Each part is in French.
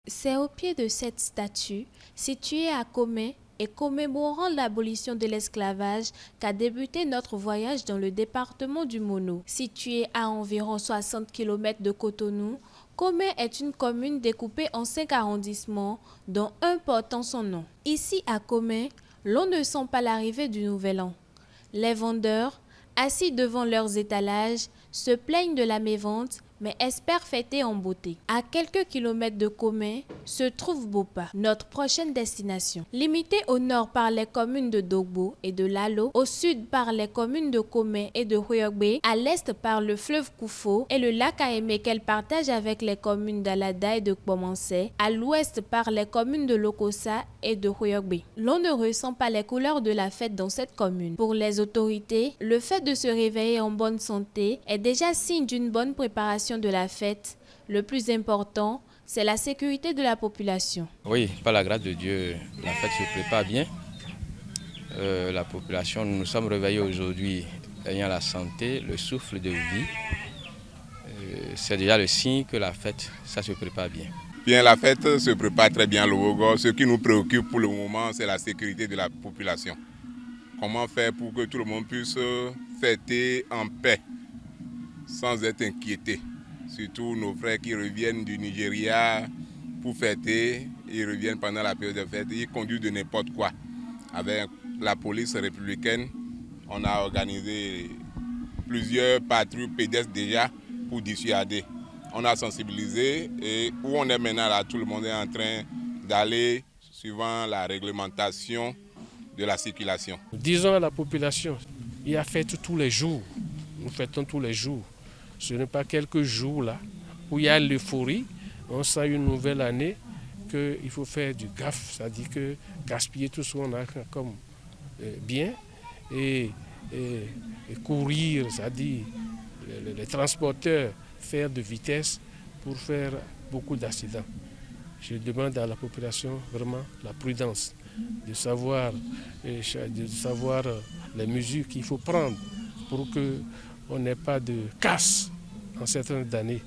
C'est au pied de cette statue, située à Komé et commémorant l'abolition de l'esclavage, qu'a débuté notre voyage dans le département du Mono. Situé à environ 60 km de Cotonou, Komé est une commune découpée en 5 arrondissements, dont un portant son nom. Ici à Komé, l'on ne sent pas l'arrivée du Nouvel An. Les vendeurs, assis devant leurs étalages, se plaignent de la mévente, mais espèrent fêter en beauté. À quelques kilomètres de Komé se trouve Bopa, notre prochaine destination. Limitée au nord par les communes de Dogbo et de Lalo, au sud par les communes de Komé et de Huyogbe, à l'est par le fleuve Koufo et le lac Aémé qu'elle partage avec les communes d'Alada et de Kpomansé, à l'ouest par les communes de Lokossa et de Huyogbe. L'on ne ressent pas les couleurs de la fête dans cette commune. Pour les autorités, le fait de se réveiller en bonne santé est déjà signe d'une bonne préparation de la fête. Le plus important, c'est la sécurité de la population. Oui, par la grâce de Dieu, la fête se prépare bien. La population, nous nous sommes réveillés aujourd'hui ayant la santé, le souffle de vie. C'est déjà le signe que la fête, ça se prépare bien. Bien, la fête se prépare très bien, Lobogo. Ce qui nous préoccupe pour le moment, c'est la sécurité de la population. Comment faire pour que tout le monde puisse fêter en paix, sans être inquiété. Surtout nos frères qui reviennent du Nigeria pour fêter, ils reviennent pendant la période de fête, ils conduisent de n'importe quoi. Avec la police républicaine, on a organisé plusieurs patrouilles pédestres déjà pour dissuader. On a sensibilisé et où on est maintenant là, tout le monde est en train d'aller suivant la réglementation de la circulation. Disons à la population, il y a fête tous les jours, nous fêtons tous les jours. Ce n'est pas quelques jours là où il y a l'euphorie, on sent une nouvelle année qu'il faut faire du gaffe, c'est-à-dire que gaspiller tout ce qu'on a comme bien et courir, c'est-à-dire les transporteurs faire de vitesse pour faire beaucoup d'accidents. Je demande à la population vraiment la prudence, de savoir les mesures qu'il faut prendre pour qu'on n'ait pas de casse en certaines années.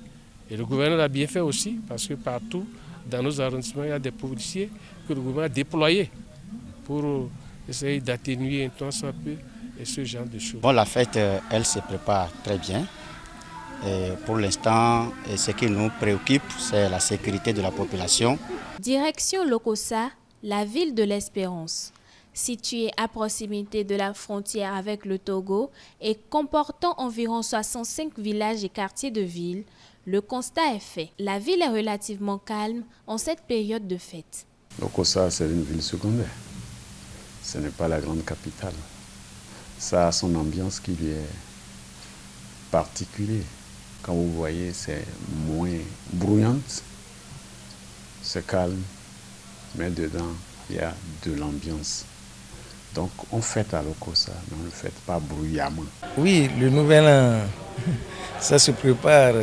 Et le gouvernement a bien fait aussi, parce que partout, dans nos arrondissements, il y a des policiers que le gouvernement a déployés pour essayer d'atténuer un tant soit peu et ce genre de choses. Bon, la fête, elle se prépare très bien. Et pour l'instant, ce qui nous préoccupe, c'est la sécurité de la population. Direction Lokossa, la ville de l'Espérance. Située à proximité de la frontière avec le Togo et comportant environ 65 villages et quartiers de ville, le constat est fait. La ville est relativement calme en cette période de fête. Lokossa, c'est une ville secondaire. Ce n'est pas la grande capitale. Ça a son ambiance qui lui est particulière. Quand vous voyez, c'est moins bruyante, c'est calme, mais dedans, il y a de l'ambiance. Donc, on fête à Lokossa, mais on ne le fête pas bruyamment. Oui, le nouvel an, ça se prépare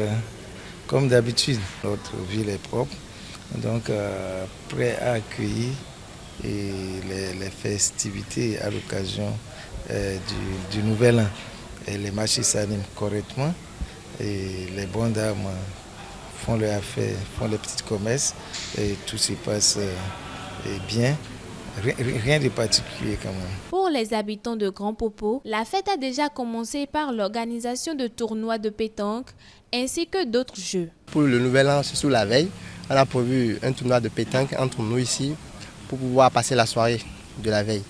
comme d'habitude. Notre ville est propre, donc prêt à accueillir les festivités à l'occasion du nouvel an. Et les marchés s'animent correctement et les bonnes dames font leur affaire, font les petits commerces et tout se passe bien. Rien de particulier quand même. Pour les habitants de Grand Popo, la fête a déjà commencé par l'organisation de tournois de pétanque ainsi que d'autres jeux. Pour le nouvel an, surtout la veille, on a prévu un tournoi de pétanque entre nous ici pour pouvoir passer la soirée de la veille.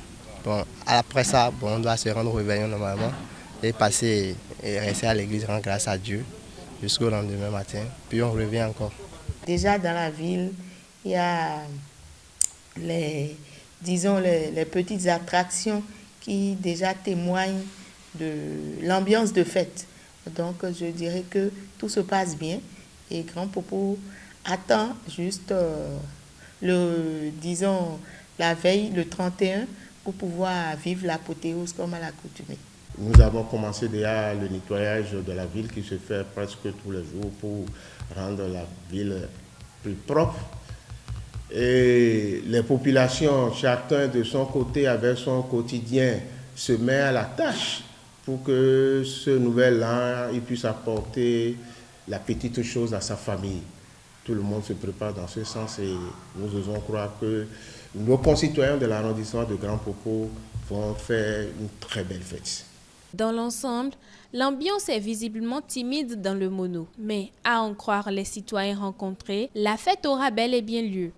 Bon, après ça, on doit se rendre au réveillon normalement et passer et rester à l'église, rendre grâce à Dieu jusqu'au lendemain matin. Puis on revient encore. Déjà dans la ville, il y a les petites attractions qui déjà témoignent de l'ambiance de fête. Donc je dirais que tout se passe bien et Grand Popo attend juste la veille, le 31, pour pouvoir vivre l'apothéose comme à l'accoutumée. Nous avons commencé déjà le nettoyage de la ville qui se fait presque tous les jours pour rendre la ville plus propre. Et les populations, chacun de son côté, avec son quotidien, se met à la tâche pour que ce nouvel an, il puisse apporter la petite chose à sa famille. tout le monde se prépare dans ce sens et nous osons croire que nos concitoyens de l'arrondissement de Grand Popo vont faire une très belle fête. Dans l'ensemble, l'ambiance est visiblement timide dans le Mono. Mais à en croire les citoyens rencontrés, la fête aura bel et bien lieu.